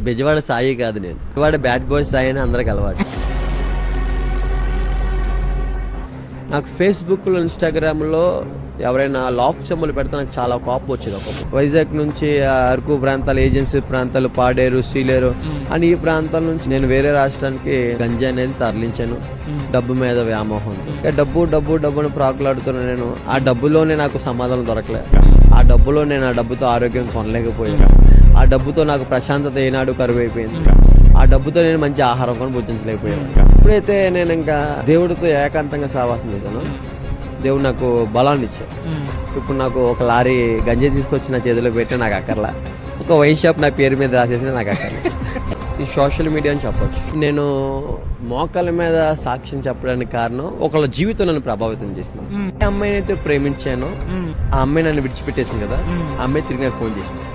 బెజవాడ సాయి కాదు, నేను Bezawada bad boy Sai అని అందరికి అలవాటు. నాకు ఫేస్బుక్లో, ఇన్స్టాగ్రామ్లో ఎవరైనా లాఫ్ చెమ్మలు పెడితే నాకు చాలా కోపం వచ్చేది. ఒక వైజాగ్ నుంచి అరకు ప్రాంతాలు, ఏజెన్సీ ప్రాంతాలు, పాడేరు, సీలేరు అని ఈ ప్రాంతాల నుంచి నేను వేరే రాష్ట్రానికి గంజా అనేది తరలించాను. డబ్బు మీద వ్యామోహంతో డబ్బు డబ్బు డబ్బును ప్రాకులాడుతున్నా. నేను ఆ డబ్బులోనే నాకు సమాధానం దొరకలే. ఆ డబ్బులో నేను ఆ డబ్బుతో ఆరోగ్యం కొనలేకపోయాను. ఆ డబ్బుతో నాకు ప్రశాంతత ఏనాడు కరువు అయిపోయింది. ఆ డబ్బుతో నేను మంచి ఆహారం కొని భుజించలేకపోయాను. ఎప్పుడైతే నేను ఇంకా దేవుడితో ఏకాంతంగా సహవాసం చేశాను, దేవుడు నాకు బలాన్ని ఇచ్చాడు. ఇప్పుడు నాకు ఒక లారీ గంజి తీసుకొచ్చి నా చేతిలో పెట్టి నాకు అక్కర్లా, ఒక వైన్ షాప్ నా పేరు మీద రాసేసి నాకు అక్కర్లా. ఈ సోషల్ మీడియా అని చెప్పొచ్చు. నేను మోకాళ్ళ మీద సాక్ష్యం చెప్పడానికి కారణం ఒకళ్ళ జీవితం నన్ను ప్రభావితం చేసింది. ఏ అమ్మాయిని అయితే ప్రేమించానో ఆ అమ్మాయి నన్ను విడిచిపెట్టేసింది కదా, ఆ అమ్మాయి తిరిగి నాకు ఫోన్ చేసింది.